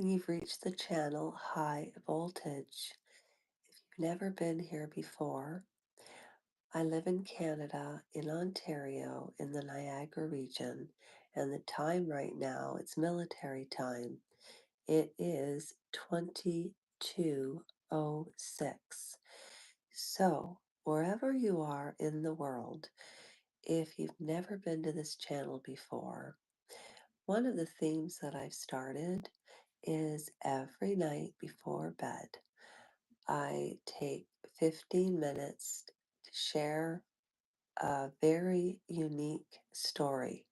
and you've reached the channel High Voltage. If you've never been here before, I live in Canada, in Ontario, in the Niagara region, and the time right now, it's military time. It is 22:06. So, wherever you are in the world, if you've never been to this channel before, one of the themes that I've started is every night before bed, I take 15 minutes to share a very unique story.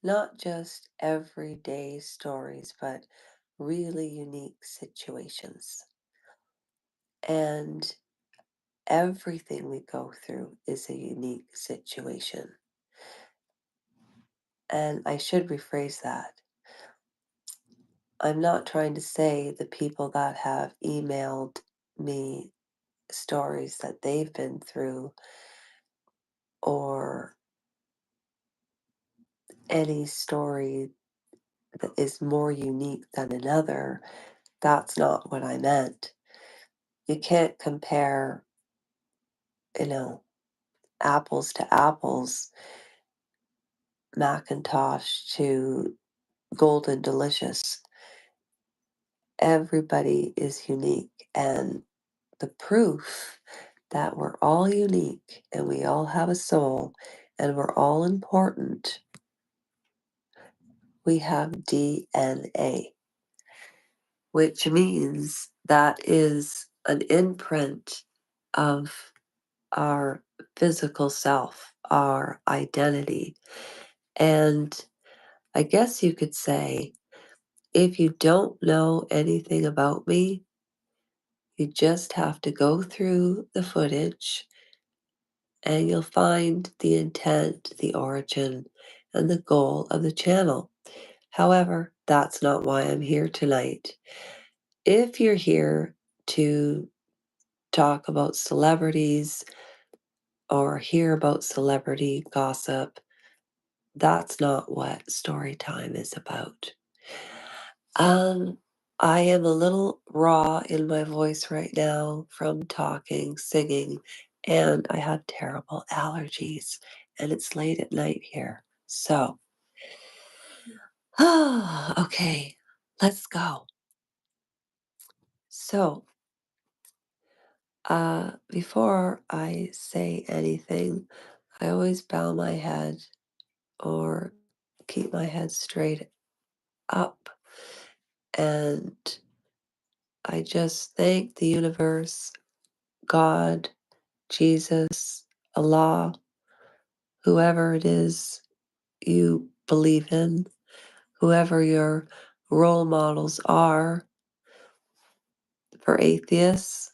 Not just everyday stories, but really unique situations. And everything we go through is a unique situation. And I should rephrase that. I'm not trying to say the people that have emailed me stories that they've been through or any story that is more unique than another. That's not what I meant. You can't compare, you know, apples to apples, Macintosh to Golden Delicious. Everybody is unique, and the proof that we're all unique and we all have a soul and we're all important, we have DNA, which means that is an imprint of our physical self, our identity. And I guess you could say, if you don't know anything about me, you just have to go through the footage and you'll find the intent, the origin, and the goal of the channel. However, that's not why I'm here tonight. If you're here to talk about celebrities or hear about celebrity gossip, that's not what Storytime is about. Um, I am a little raw in my voice right now from talking, singing, and I had terrible allergies, and it's late at night here. So, okay, let's go. So, before I say anything, I always bow my head or keep my head straight up, and I just thank the universe, God, Jesus, Allah, whoever it is you believe in, whoever your role models are. For atheists,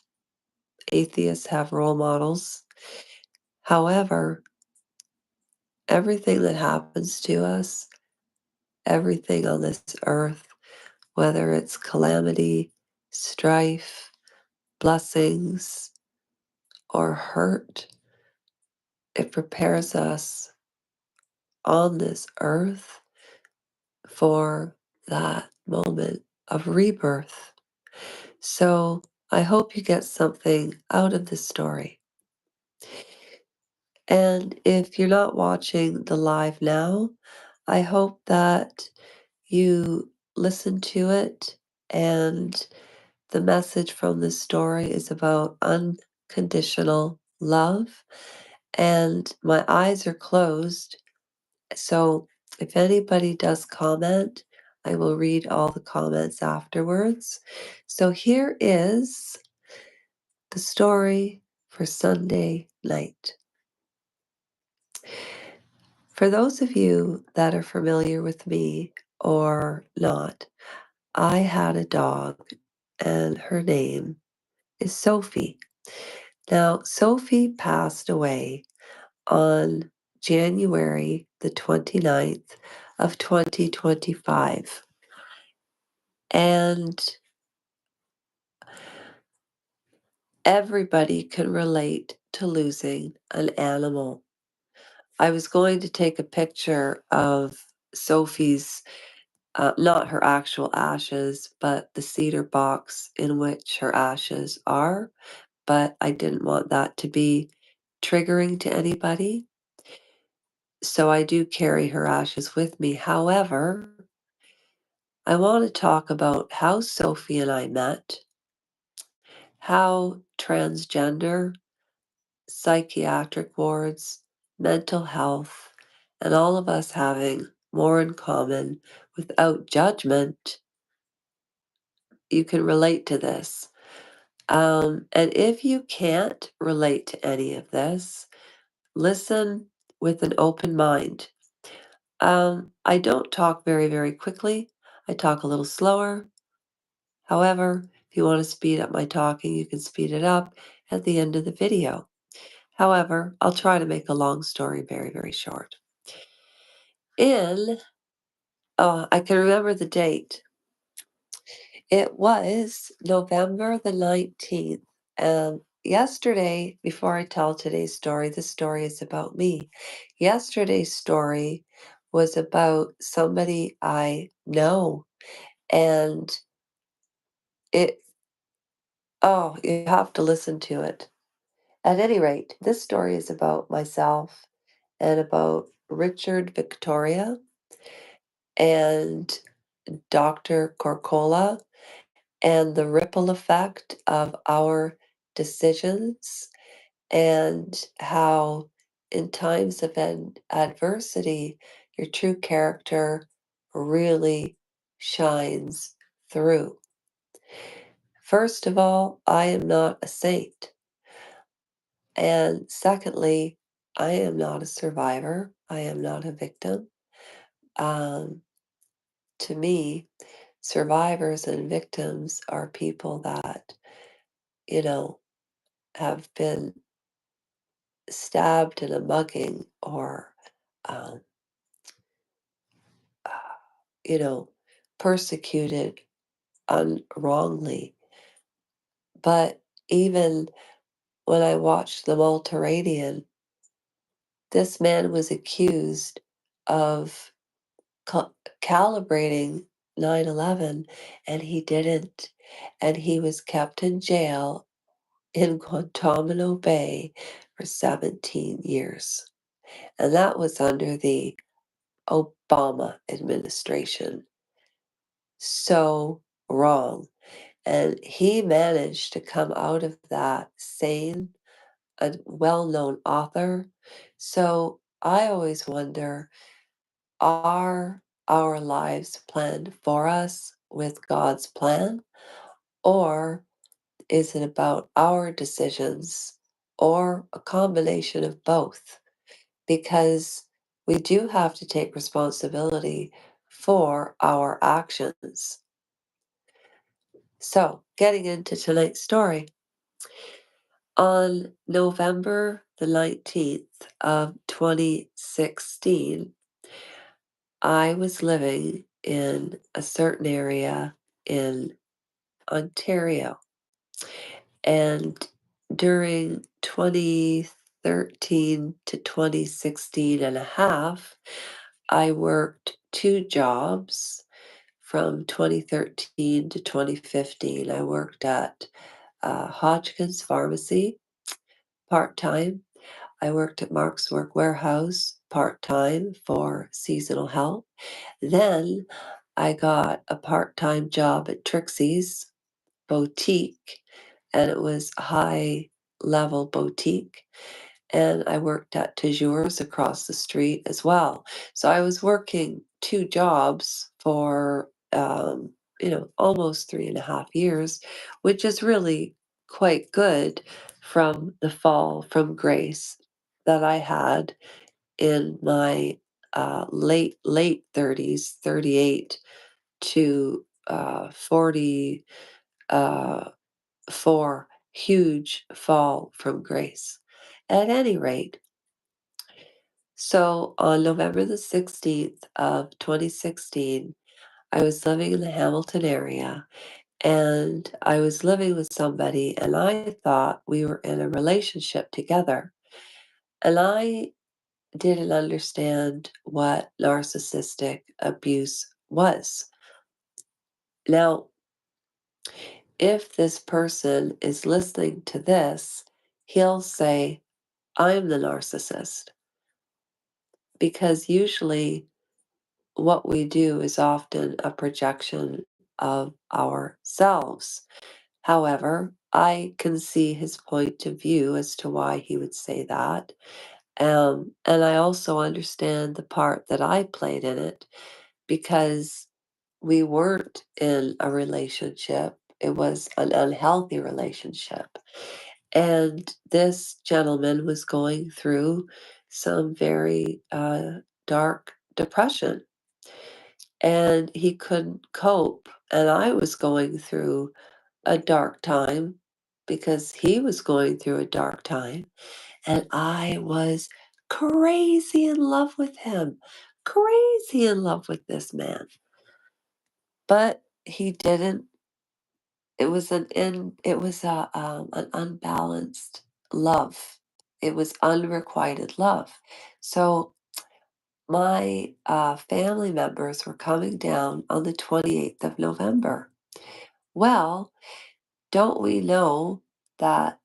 atheists have role models. However, everything that happens to us, everything on this earth, whether it's calamity, strife, blessings, or hurt, it prepares us on this earth for that moment of rebirth. So I hope you get something out of this story. And if you're not watching the live now, I hope that you listen to it. And the message from this story is about unconditional love. And my eyes are closed. So if anybody does comment, I will read all the comments afterwards. So here is the story for Sunday night. For those of you that are familiar with me or not, I had a dog and her name is Sophie. Now, Sophie passed away on January the 29th of 2025. And everybody can relate to losing an animal. I was going to take a picture of Sophie's not her actual ashes, but the cedar box in which her ashes are, but I didn't want that to be triggering to anybody, so I do carry her ashes with me. However, I want to talk about how Sophie and I met, how transgender, psychiatric wards, mental health, and all of us having more in common without judgment, you can relate to this. And if you can't relate to any of this, listen with an open mind. I don't talk very, very quickly. I talk a little slower. However, if you want to speed up my talking, you can speed it up at the end of the video. However, I'll try to make a long story very, very short. In, I can remember the date. It was November the 19th. Yesterday, before I tell today's story, the story is about me. Yesterday's story was about somebody I know, and it, oh, you have to listen to it. At any rate, this story is about myself and about Richard Victoria and Dr. Corcola and the ripple effect of our decisions and how in times of adversity, your true character really shines through. First of all, I am not a saint. And secondly, I am not a survivor. I am not a victim. Um, to me, survivors and victims are people that, you know, have been stabbed in a mugging or, um, uh, you know, persecuted wrongly. But even when I watched the Mediterranean, this man was accused of ca- calibrating 9/11, and he didn't. And he was kept in jail in Guantanamo Bay for 17 years. And that was under the Obama administration. So wrong. And he managed to come out of that sane, a well known author. So I always wonder, are our lives planned for us with God's plan? Or is it about our decisions or a combination of both? Because we do have to take responsibility for our actions. So, getting into tonight's story. On November the 19th of 2016, I was living in a certain area in Ontario. And during 2013 to 2016 and a half, I worked two jobs from 2013 to 2015. I worked at Hodgkin's Pharmacy part time. I worked at Mark's Work Warehouse part time for seasonal help. Then I got a part time job at Trixie's boutique, and it was a high level boutique. And I worked at Toujours across the street as well. So I was working two jobs for, almost 3.5 years, which is really quite good from the fall from grace that I had in my late 30s, 38 to 40 for huge fall from grace. At any rate, so on November the 16th of 2016, I was living in the Hamilton area and I was living with somebody and I thought we were in a relationship together. And I didn't understand what narcissistic abuse was. Now, if this person is listening to this, he'll say, I'm the narcissist. Because usually what we do is often a projection of ourselves. However, I can see his point of view as to why he would say that. And I also understand the part that I played in it because we weren't in a relationship. It was an unhealthy relationship. And this gentleman was going through some very dark depression and he couldn't cope. And I was going through a dark time because he was going through a dark time. And I was crazy in love with him, crazy in love with this man. But he didn't, it was an unbalanced love. It was unrequited love. So my family members were coming down on the 28th of November. Well, don't we know that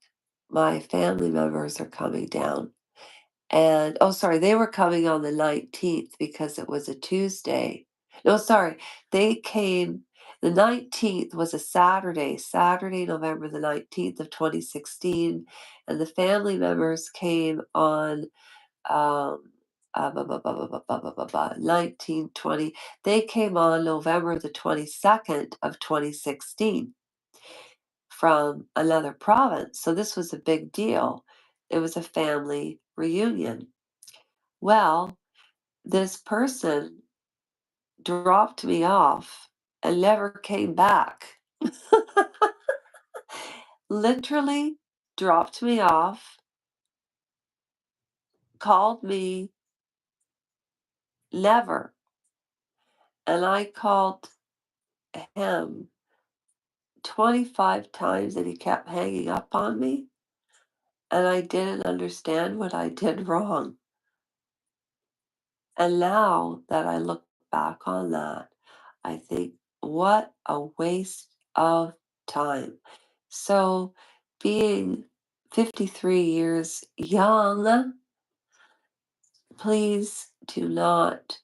my family members are coming down? And oh, sorry, they were coming on the 19th because it was a Tuesday. No, sorry, they came, the 19th was a Saturday, Saturday, November the 19th of 2016, and the family members came on um, 1920. They came on November the 22nd of 2016 from another province. So this was a big deal. It was a family reunion. Well, this person dropped me off and never came back. Literally dropped me off, called me, never. And I called him 25 times and he kept hanging up on me. And I didn't understand what I did wrong. And now that I look back on that, I think, what a waste of time. So, being 53 years young, please do not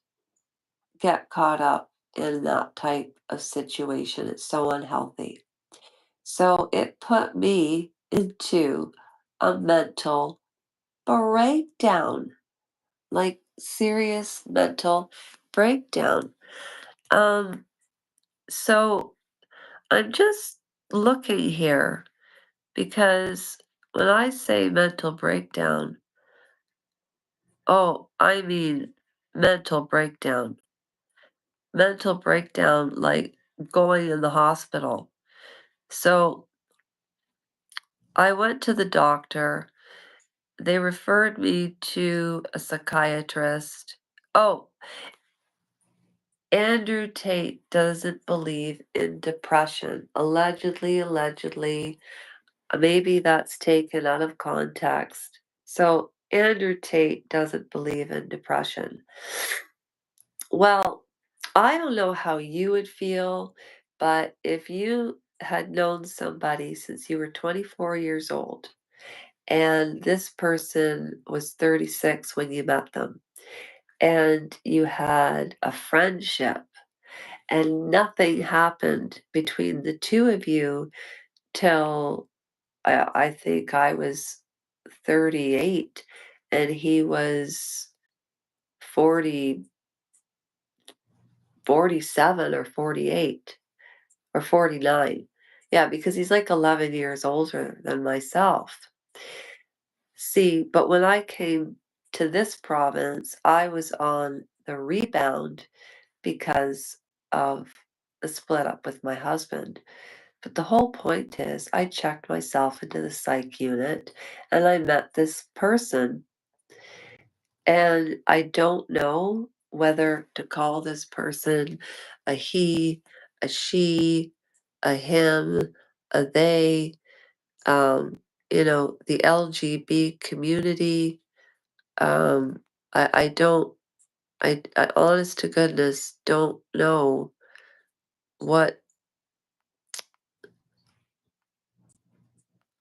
get caught up in that type of situation. It's so unhealthy. So, it put me into a mental breakdown, like serious mental breakdown. Um, so I'm just looking here because when I say mental breakdown, oh, I mean mental breakdown. Mental breakdown, like going in the hospital. So I went to the doctor. They referred me to a psychiatrist. Oh, Andrew Tate doesn't believe in depression. Allegedly, maybe that's taken out of context. So Andrew Tate doesn't believe in depression. Well, I don't know how you would feel, but if you had known somebody since you were 24 years old and this person was 36 when you met them and you had a friendship and nothing happened between the two of you till I think I was 38 and he was 40, 47 or 48 or 49. Yeah, because he's like 11 years older than myself. See, but when I came to this province, I was on the rebound because of the split up with my husband. But the whole point is, I checked myself into the psych unit and I met this person. And I don't know whether to call this person a he, a she, a him, a they, the LGB community. Um, I don't I honest to goodness don't know what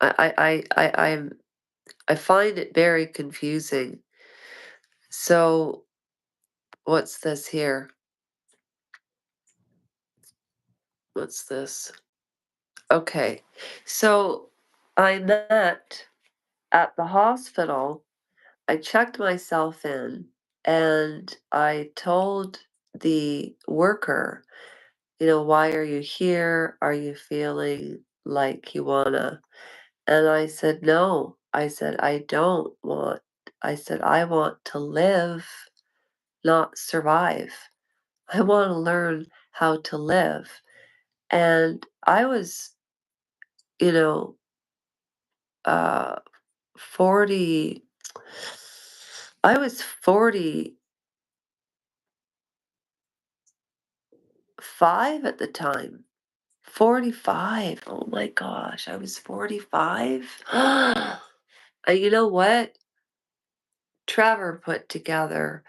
I'm I find it very confusing. So, what's this here? What's this? Okay. So, I met at the hospital. I checked myself in and I told the worker, why are you here? Are you feeling like you wanna? And I said, no. I said, I don't want. I said, I want to live, not survive. I want to learn how to live. And I was, you know, uh, 40, I was 45 at the time. 45. Oh my gosh, I was 45. And you know what? Trevor put together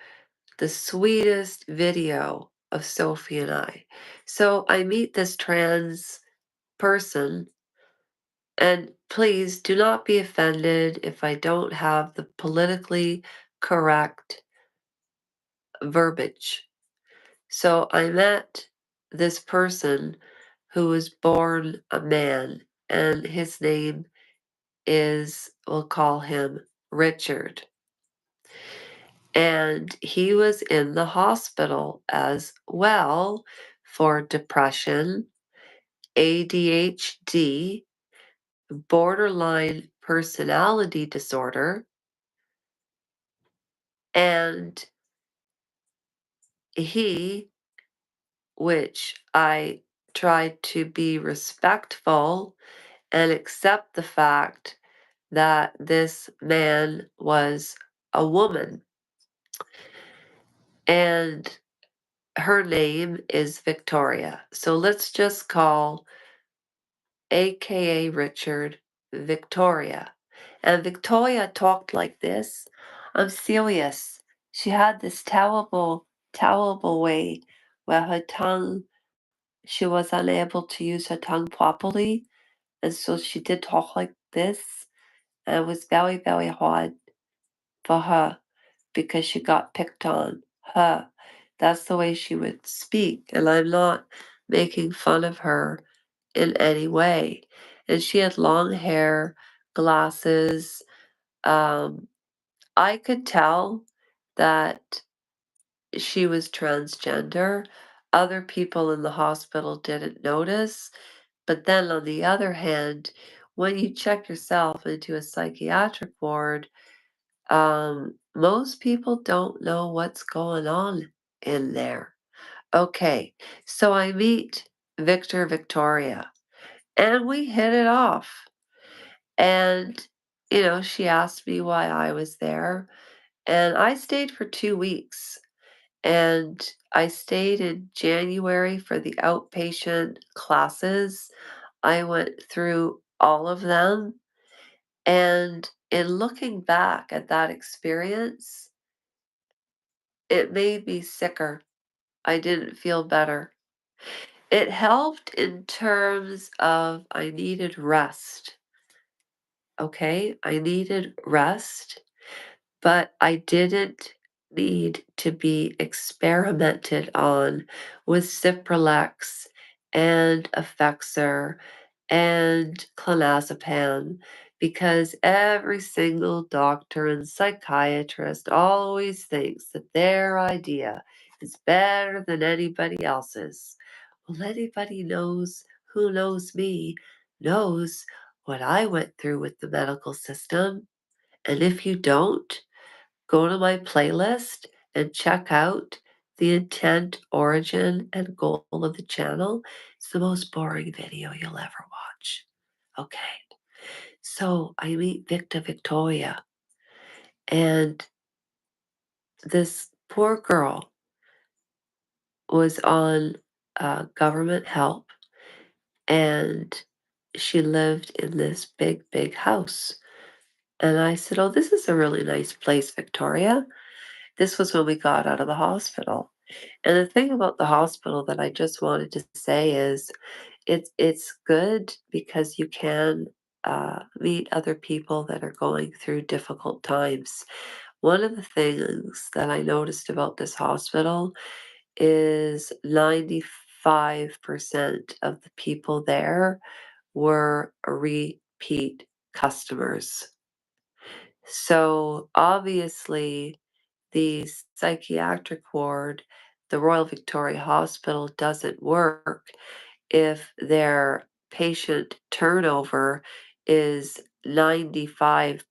the sweetest video of Sophie and I. So I meet this trans person, and please do not be offended if I don't have the politically correct verbiage. So I met this person who was born a man, and his name is, we'll call him Richard. And he was in the hospital as well for depression, ADHD, borderline personality disorder, and he, which I tried to be respectful and accept the fact that this man was a woman, and her name is Victoria. So let's just call AKA Richard Victoria. And Victoria talked like this. I'm serious. She had this terrible, terrible way where her tongue, she was unable to use her tongue properly. And so she did talk like this. And it was very, very hard for her because she got picked on. Her. That's the way she would speak. And I'm not making fun of her in any way. And she had long hair, glasses. Um, I could tell that she was transgender. Other people in the hospital didn't notice. But then on the other hand, when you check yourself into a psychiatric ward, most people don't know what's going on in there. Okay, so I meet Victoria, and we hit it off. And, she asked me why I was there, and I stayed for 2 weeks. And I stayed in January for the outpatient classes. I went through all of them. And in looking back at that experience, it made me sicker. I didn't feel better. It helped in terms of I needed rest. Okay, I needed rest, but I didn't need to be experimented on with Cipralex and Effexor and clonazepam because every single doctor and psychiatrist always thinks that their idea is better than anybody else's. Well, anybody knows who knows me knows what I went through with the medical system. And if you don't, go to my playlist and check out the intent, origin, and goal of the channel. It's the most boring video you'll ever watch. Okay, so I meet Victoria, and this poor girl was on government help, and she lived in this big, big house. And I said, oh, this is a really nice place, Victoria. This was when we got out of the hospital. And the thing about the hospital that I just wanted to say is it's good because you can, meet other people that are going through difficult times. One of the things that I noticed about this hospital is 95% of the people there were repeat customers. So, obviously, the psychiatric ward, the Royal Victoria Hospital doesn't work if their patient turnover is 95%.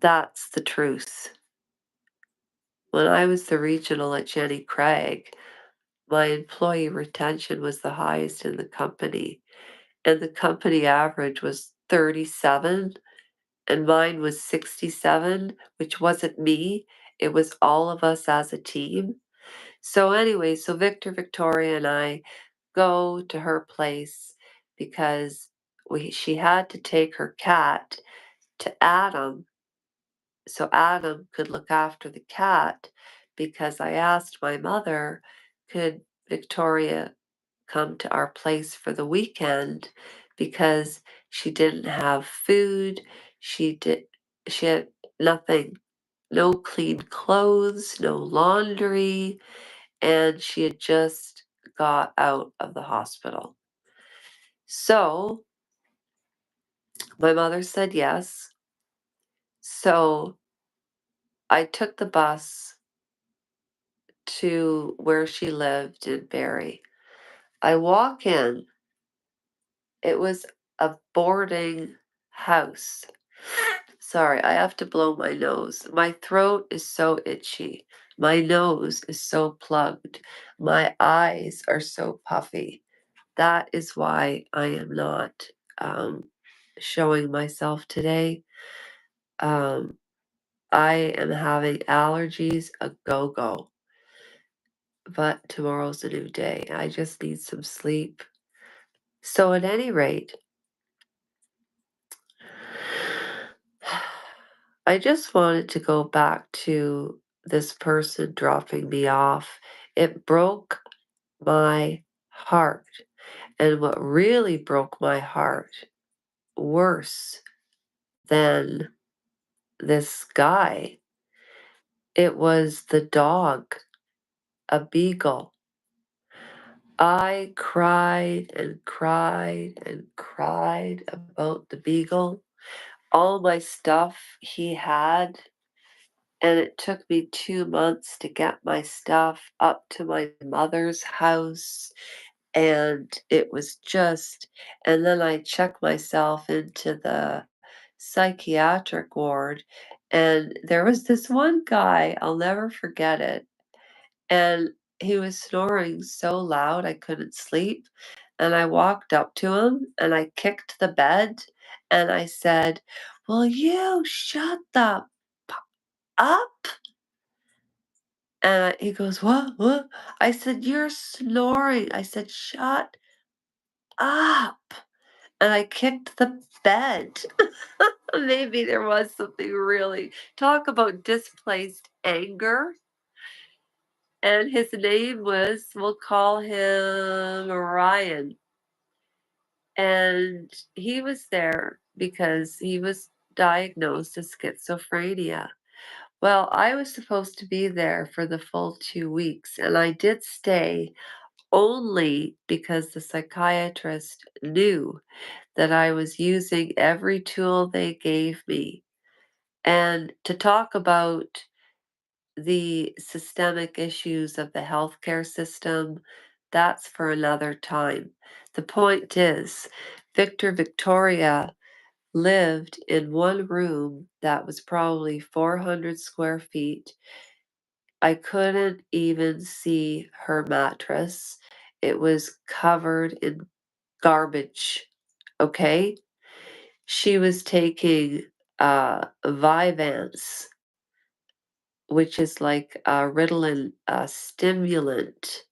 That's the truth. When I was the regional at Jenny Craig, my employee retention was the highest in the company, and the company average was 37, and mine was 67, which wasn't me, it was all of us as a team. So anyway, so Victoria, and I go to her place because she had to take her cat to Adam so Adam could look after the cat because I asked my mother, could Victoria come to our place for the weekend because she didn't have food, she had nothing, no clean clothes, no laundry, and she had just got out of the hospital. So my mother said yes. So I took the bus to where she lived in Barrie. I walk in, it was a boarding house. Sorry, I have to blow my nose. My throat is so itchy. My nose is so plugged. My eyes are so puffy. That is why I am not um, showing myself today. Um, I am having allergies a go go, but tomorrow's a new day. I just need some sleep. So, at any rate, I just wanted to go back to this person dropping me off. It broke my heart. And what really broke my heart, worse than this guy, it was the dog, a beagle. I cried and cried and cried about the beagle, all my stuff he had, and it took me 2 months to get my stuff up to my mother's house, and it was just and then I checked myself into the psychiatric ward, and there was this one guy, I'll never forget it, and he was snoring so loud I couldn't sleep, and I walked up to him, and I kicked the bed, and I said, "Will you shut the p up?" And he goes, "What? What?" I said, "You're snoring." I said, "Shut up." And I kicked the bed. Maybe there was something really talk about displaced anger. And his name was, we'll call him Ryan. And he was there because he was diagnosed as schizophrenia. Well, I was supposed to be there for the full 2 weeks, and I did stay only because the psychiatrist knew that I was using every tool they gave me. And to talk about the systemic issues of the healthcare system, that's for another time. The point is, Victoria lived in one room that was probably 400 square feet. I couldn't even see her mattress. It was covered in garbage. Okay? She was taking Vyvanse, which is like a Ritalin stimulant.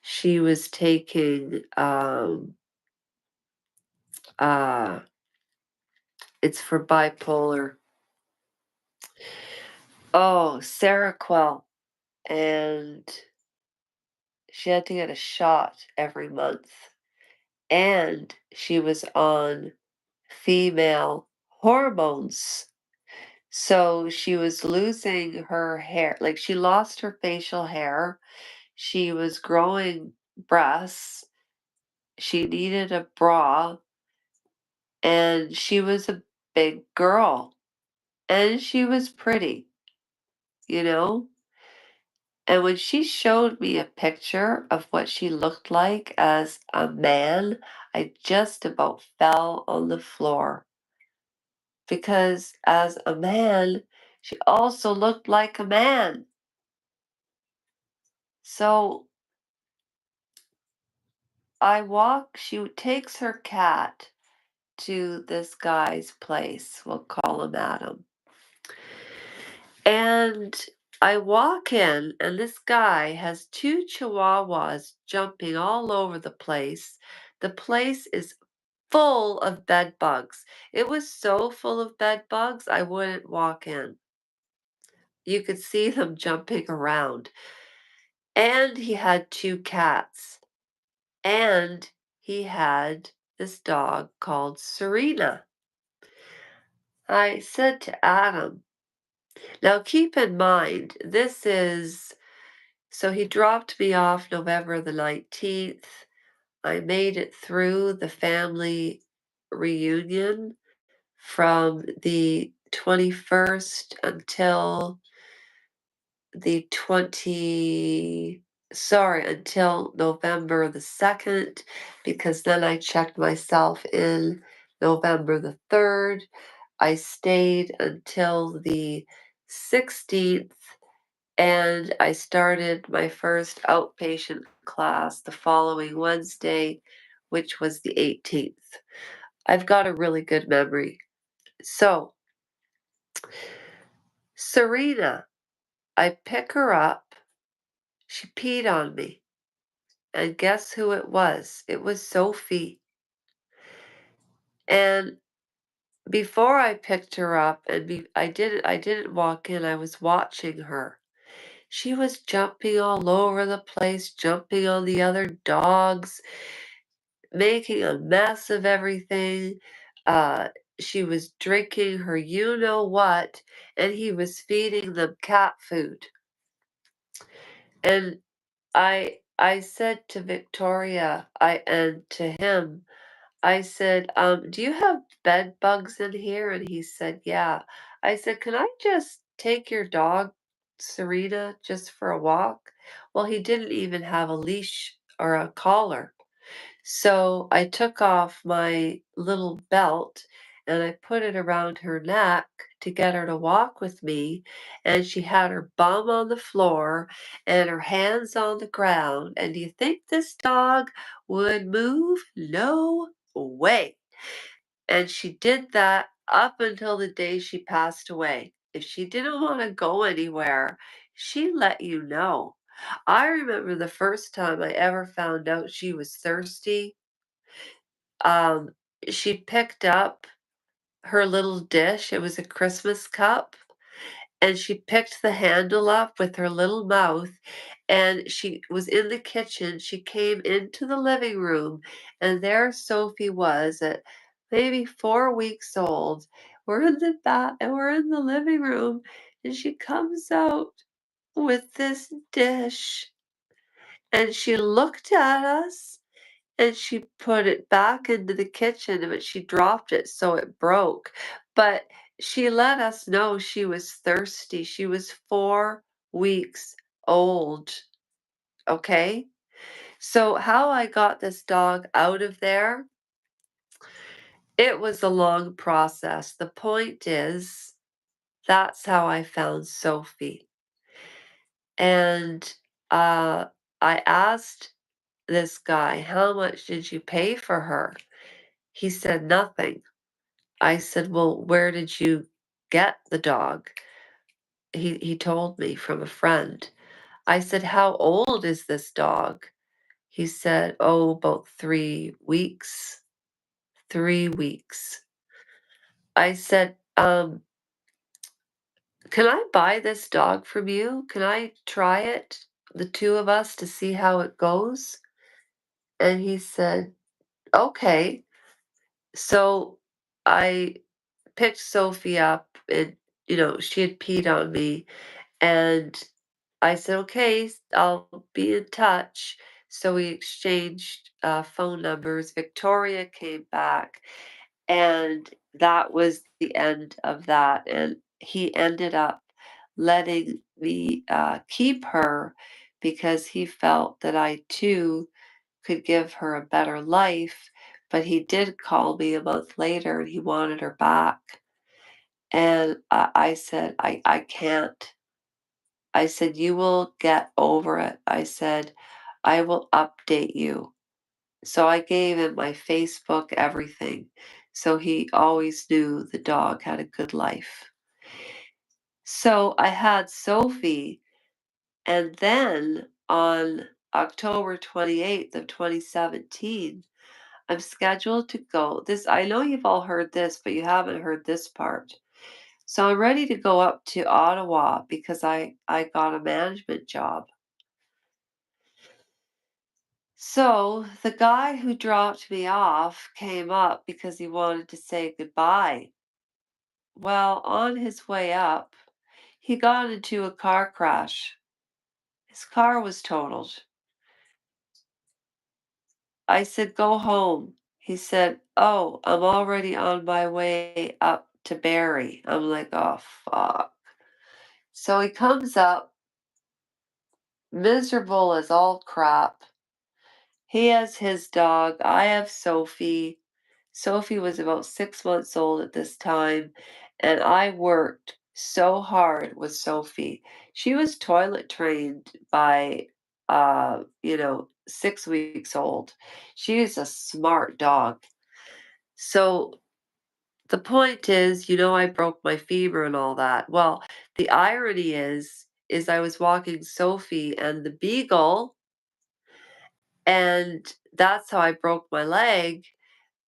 She was taking uh, it's for bipolar. Oh, Seroquel. And she had to get a shot every month. And she was on female hormones. So she was losing her hair. Like she lost her facial hair. She was growing breasts. She needed a bra. And she was a big girl. And she was pretty, you know? And when she showed me a picture of what she looked like as a man, I just about fell on the floor. Because as a man, she also looked like a man. So she takes her cat to this guy's place. We'll call him Adam. And I walk in, and this guy has two chihuahuas jumping all over the place. The place is full of bed bugs. It was so full of bed bugs, I wouldn't walk in. You could see them jumping around. And he had two cats. And he had this dog called Serena. I said to Adam, now keep in mind, so he dropped me off November the 19th. I made it through the family reunion from the 21st until the 20 sorry, until November the 2nd, because then I checked myself in November the 3rd. I stayed until the 16th, and I started my first outpatient class the following Wednesday, which was the 18th. I've got a really good memory. So, Serena, I pick her up. She peed on me. And guess who it was? It was Sophie. And before I picked her up and I didn't walk in, I was watching her. She was jumping all over the place, jumping on the other dogs, making a mess of everything. Uh, she was drinking her you know what, and he was feeding them cat food. And I said to Victoria, and to him, I said, "Do you have bed bugs in here?" And he said, "Yeah." I said, "Can I just take your dog, Serena, just for a walk?" Well, he didn't even have a leash or a collar. So I took off my little belt and I put it around her neck to get her to walk with me. And she had her bum on the floor and her hands on the ground. And do you think this dog would move? No way. And she did that up until the day she passed away. If she didn't want to go anywhere, she let you know. I remember the first time I ever found out she was thirsty. um, she picked up her little dish, it was a Christmas cup, and she picked the handle up with her little mouth, and she was in the kitchen. She came into the living room, and there Sophie was at maybe 4 weeks old. We're in the living room, and she comes out with this dish, and she looked at us, and she put it back into the kitchen, but she dropped it so it broke. But she let us know she was thirsty. She was 4 weeks old, okay? So how I got this dog out of there, it was a long process. The point is, that's how I found Sophie. And, I asked this guy, "How much did you pay for her?" He said, "Nothing." I said, "Well, where did you get the dog?" He told me from a friend. I said, "How old is this dog?" He said, "Oh, about 3 weeks." 3 weeks. I said, can I buy this dog from you? Can I try it, the two of us, to see how it goes?" And he said, "Okay." So I picked Sophie up and, she had peed on me. And I said, "Okay, I'll be in touch." So we exchanged phone numbers. Victoria came back, and that was the end of that. And he ended up letting me keep her because he felt that I too could give her a better life. But he did call me a month later and he wanted her back. And I said, I can't. I said, "You will get over it." I said, "I will update you." So I gave him my Facebook, everything. So he always knew the dog had a good life. So I had Sophie, and then on October 28th of 2017, I'm scheduled to go. I know you've all heard this, but you haven't heard this part. So I'm ready to go up to Ottawa because I got a management job. So the guy who dropped me off came up because he wanted to say goodbye. Well, on his way up, he got into a car crash. His car was totaled. I said, "Go home." He said, "Oh, I'm already on my way up to Barrie." I'm like, "Oh, fuck." So he comes up, miserable as all crap. He has his dog. I have Sophie. Sophie was about 6 months old at this time, and I worked so hard with Sophie. She was toilet trained by, 6 weeks old. She is a smart dog. So the point is, I broke my femur and all that. Well, the irony is I was walking Sophie and the beagle, and that's how I broke my leg.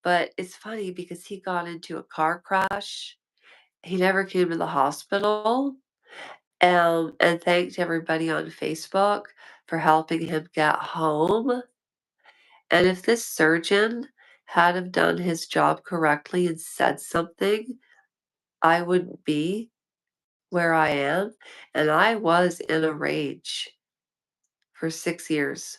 But it's funny because he got into a car crash. He never came to the hospital, and thanked everybody on Facebook for helping him get home. And if this surgeon had have done his job correctly and said something, I wouldn't be where I am. And I was in a rage for 6 years.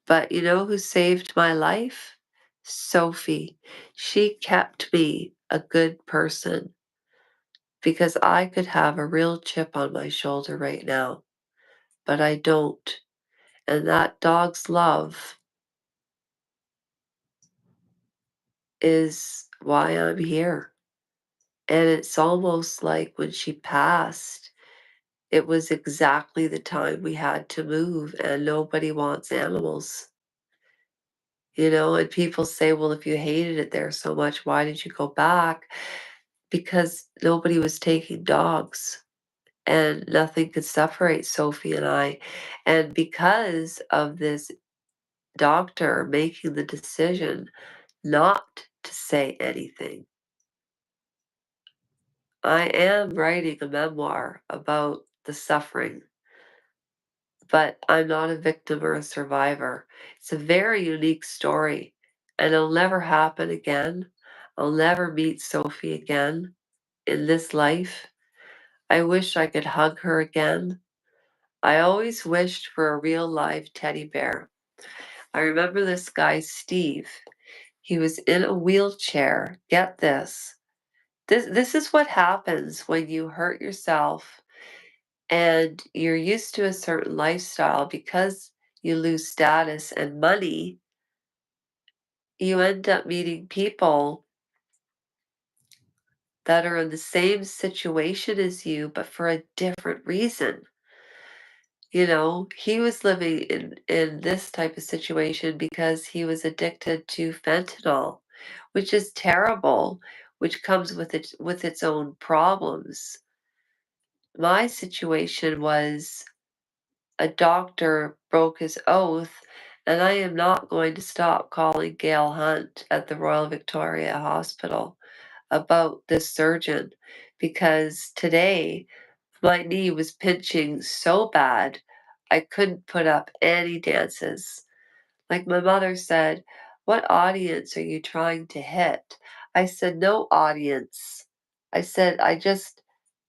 But you know who saved my life? Sophie. She kept me a good person because I could have a real chip on my shoulder right now, but I don't. And that dog's love is why I'm here. And it's almost like when she passed, it was exactly the time we had to move, and nobody wants animals. And people say, "Well, if you hated it there so much, why did you go back?" Because nobody was taking dogs, and nothing could separate Sophie and I. And because of this doctor making the decision not to say anything, I am writing a memoir about the suffering, but I'm not a victim or a survivor. It's a very unique story, and it'll never happen again. I'll never meet Sophie again in this life. I wish I could hug her again. I always wished for a real live teddy bear. I remember this guy, Steve. He was in a wheelchair. Get this. This is what happens when you hurt yourself and you're used to a certain lifestyle. Because you lose status and money, you end up meeting people that are in the same situation as you, but for a different reason. He was living in this type of situation because he was addicted to fentanyl, which is terrible, which comes with its own problems. My situation was a doctor broke his oath, and I am not going to stop calling Gail Hunt at the Royal Victoria Hospital about this surgeon, because today My knee was pinching so bad, I couldn't put up any dances. Like my mother said, "What audience are you trying to hit?" I said, "No audience." I said,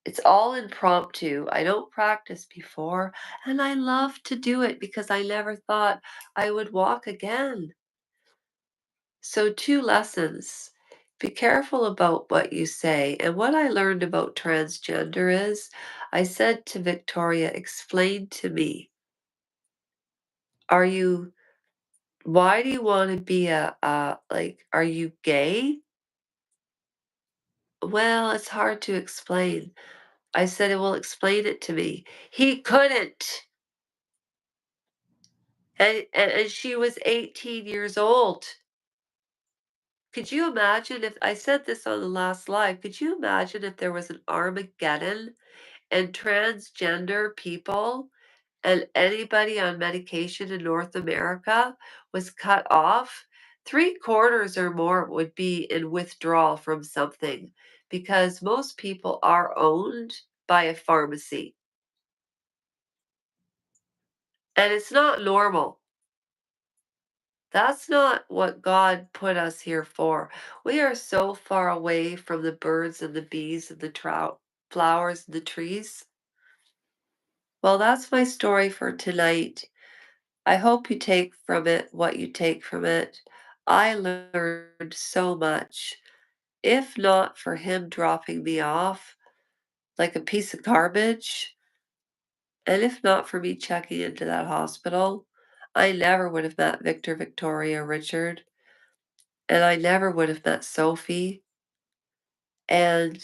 it's all impromptu. I don't practice before, and I love to do it because I never thought I would walk again. So, two lessons. Be careful about what you say. And what I learned about transgender is I said to Victoria, explain to me, are you, why do you want to be like, are you gay? Well, it's hard to explain. I said, well, explain it to me. He couldn't. And she was 18 years old. Could you imagine if I said this on the last live? Could you imagine if there was an Armageddon and transgender people and anybody on medication in North America was cut off? Three quarters or more would be in withdrawal from something because most people are owned by a pharmacy. And it's not normal. That's not what God put us here for. We are so far away from the birds and the bees and the trout, flowers and the trees. Well, that's my story for tonight. I hope you take from it what you take from it. I learned so much. If not for him dropping me off like a piece of garbage, and if not for me checking into that hospital, I never would have met Victor, Victoria, Richard, and I never would have met Sophie. And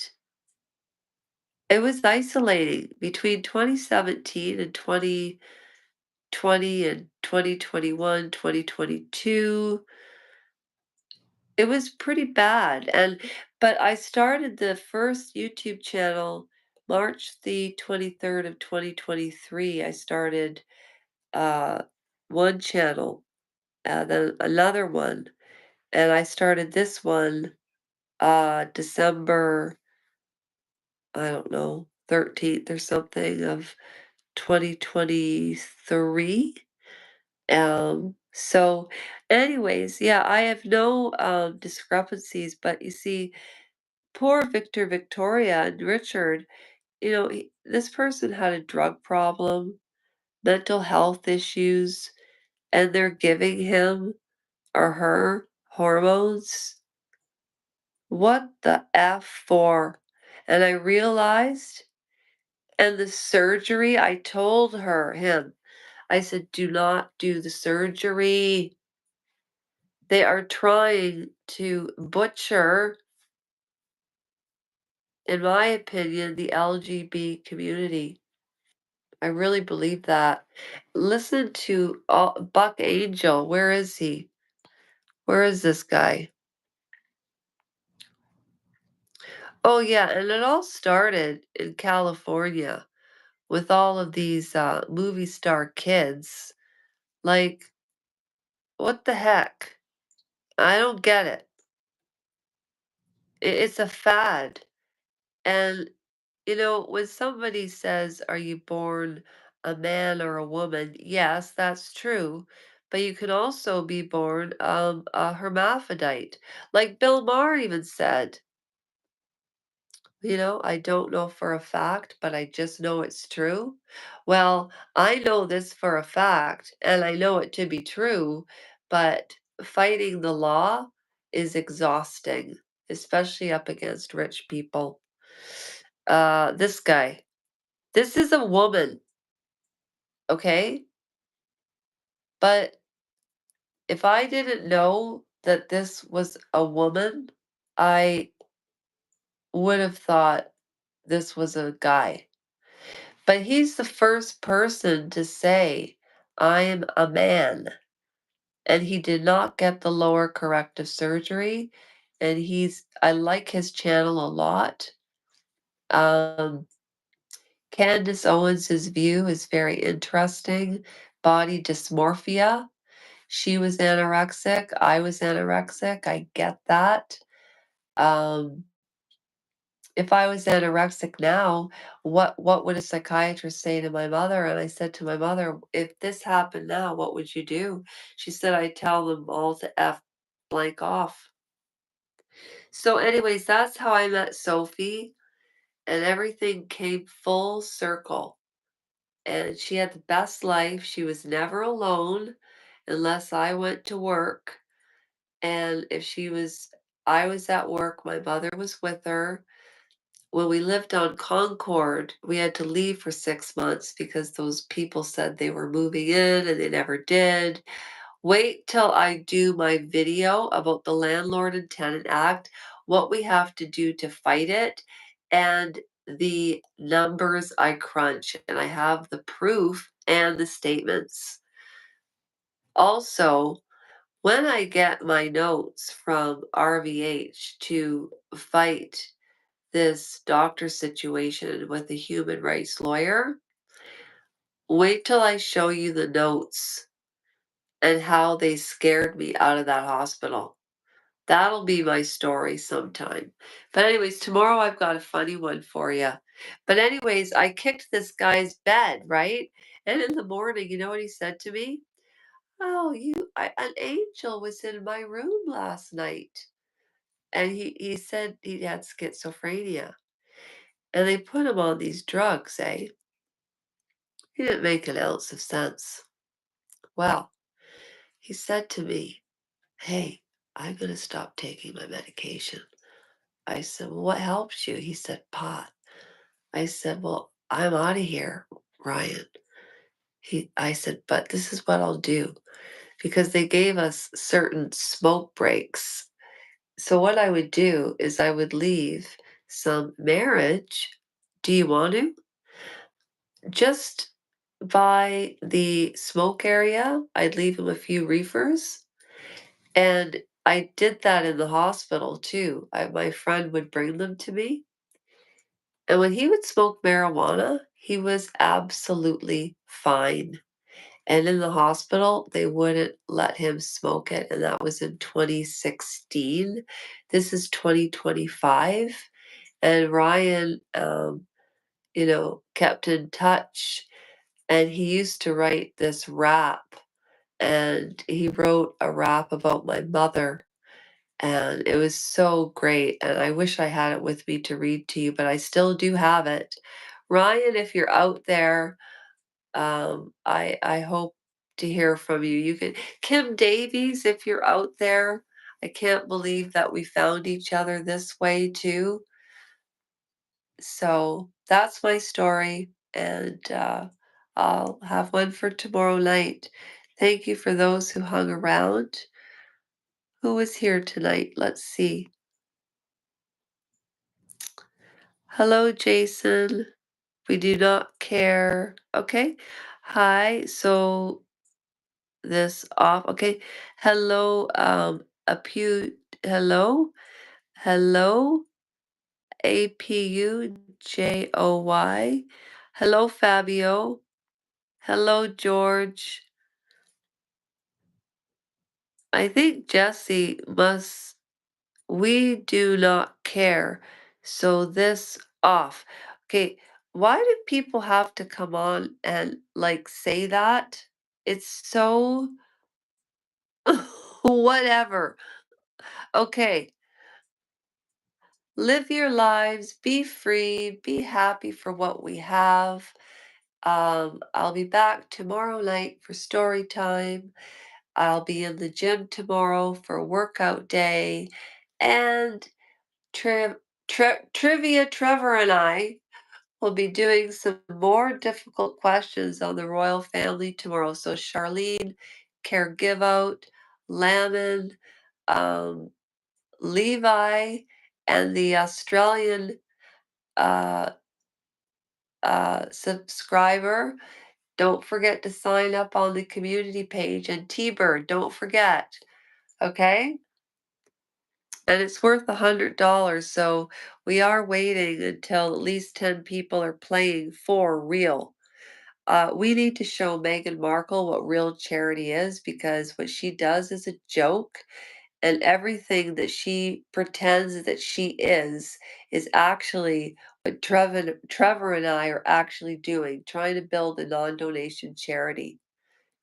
it was isolating between 2017 and 2020 and 2021, 2022. It was pretty bad. But I started the first YouTube channel March the 23rd of 2023. I started uh, one channel, then another one, and I started this one December, I don't know, 13th or something of 2023. So anyways, yeah, I have no discrepancies, but you see, poor Victor, Victoria, and Richard, this person had a drug problem, mental health issues, and they're giving him or her hormones. What the F for? And I realized, and the surgery, I told him, I said, do not do the surgery. They are trying to butcher, in my opinion, the LGB community. I really believe that. Listen to Buck Angel. Where is he? Where is this guy? Oh, yeah. And it all started in California with all of these movie star kids. Like, what the heck? I don't get it. It's a fad. And when somebody says, "Are you born a man or a woman?" Yes, that's true. But you can also be born a hermaphrodite. Like Bill Maher even said, I don't know for a fact, but I just know it's true. Well, I know this for a fact, and I know it to be true, but fighting the law is exhausting, especially up against rich people. This guy. This is a woman, okay? But if I didn't know that this was a woman, I would have thought this was a guy. But he's the first person to say, I'm a man. And he did not get the lower corrective surgery. And I like his channel a lot. Um, Candace Owens' view is very interesting. Body dysmorphia. She was anorexic, I was anorexic, I get that. Um, if I was anorexic now, what would a psychiatrist say to my mother? And I said to my mother, if this happened now, what would you do? She said, I'd tell them all to F blank off. So, anyways, that's how I met Sophie, and everything came full circle. And she had the best life. She was never alone unless I went to work. And if I was at work, my mother was with her. When we lived on Concord, we had to leave for 6 months because those people said they were moving in and they never did. Wait till I do my video about the Landlord and Tenant Act, what we have to do to fight it, and the numbers I crunch. And I have the proof and the statements. Also, when I get my notes from RVH to fight this doctor situation with a human rights lawyer, wait till I show you the notes and how they scared me out of that hospital. That'll be my story sometime. But anyways, tomorrow I've got a funny one for you. But anyways, I kicked this guy's bed, right? And in the morning, you know what he said to me? Oh, an angel was in my room last night. And he said he had schizophrenia. And they put him on these drugs, eh? He didn't make an ounce of sense. Well, he said to me, hey, I'm going to stop taking my medication. I said, well, what helps you? He said, pot. I said, well, I'm out of here, Ryan. I said, but this is what I'll do because they gave us certain smoke breaks. So what I would do is I would leave some marriage. Do you want to? Just by the smoke area, I'd leave him a few reefers. And I did that in the hospital too. My friend would bring them to me. And when he would smoke marijuana, he was absolutely fine. And in the hospital, they wouldn't let him smoke it. And that was in 2016. This is 2025. And Ryan, kept in touch. And he used to write this rap. And he wrote a rap about my mother. And it was so great. And I wish I had it with me to read to you, but I still do have it. Ryan, if you're out there, I hope to hear from you. You can Kim Davies, if you're out there, I can't believe that we found each other this way too. So that's my story, and I'll have one for tomorrow night. Thank you for those who hung around. Who was here tonight? Let's see. Hello, Jason. We do not care. Okay. Hi. So this off. Okay. Hello, hello, hello, APUJOY. Hello, Fabio. Hello, George. I think Jesse must, we do not care. So this off. Okay. Why do people have to come on and like say that? It's so whatever. Okay. Live your lives, be free, be happy for what we have. I'll be back tomorrow night for story time. I'll be in the gym tomorrow for workout day. And trivia Trevor and I will be doing some more difficult questions on the royal family tomorrow. So Charlene, Care Give Out, Lamon, um, Levi, and the Australian uh, subscriber. Don't forget to sign up on the community page. And T-Bird, don't forget. Okay? And it's worth $100. So we are waiting until at least 10 people are playing for real. We need to show Meghan Markle what real charity is because what she does is a joke. and everything that she pretends that she is actually what Trevor and I are actually doing, trying to build a non-donation charity,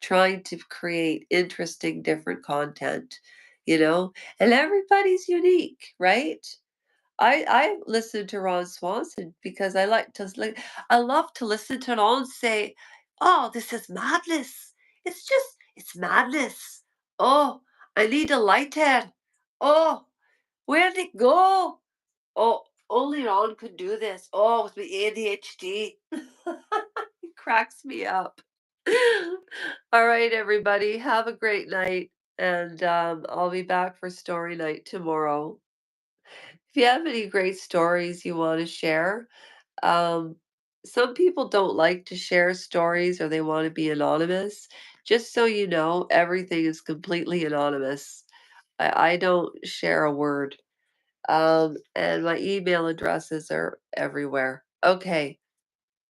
trying to create interesting different content, you know? And everybody's unique, right? I listen to Ron Swanson because I love to listen to it all and say, "Oh, this is madness. It's madness. Oh, I need a lighter. Oh, where'd it go? Oh, only Ron could do this. Oh, with my ADHD." It cracks me up. All right, everybody, have a great night, and I'll be back for story night tomorrow. If you have any great stories you want to share, um, some people don't like to share stories or they want to be anonymous. Just so you know, everything is completely anonymous. I don't share a word. And my email addresses are everywhere. Okay.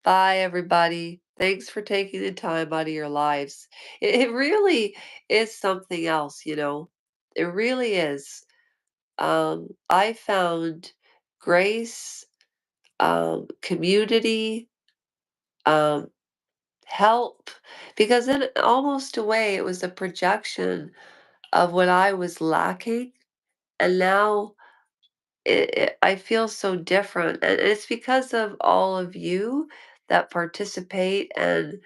Bye, everybody. Thanks for taking the time out of your lives. It really is something else, you know. It really is. I found grace, community, um, help, because in almost a way it was a projection of what I was lacking, and now I feel so different, and it's because of all of you that participate, and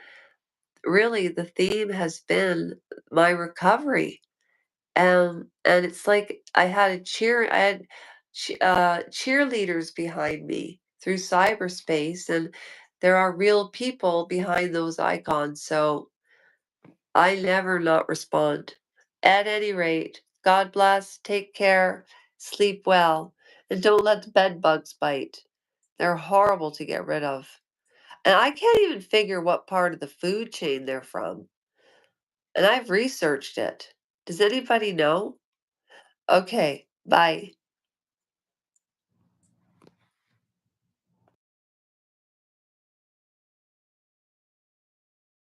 really the theme has been my recovery. And it's like I had cheerleaders behind me through cyberspace, and there are real people behind those icons, so I never not respond. At any rate, God bless, take care, sleep well, and don't let the bed bugs bite. They're horrible to get rid of. And I can't even figure what part of the food chain they're from. And I've researched it. Does anybody know? Okay, bye.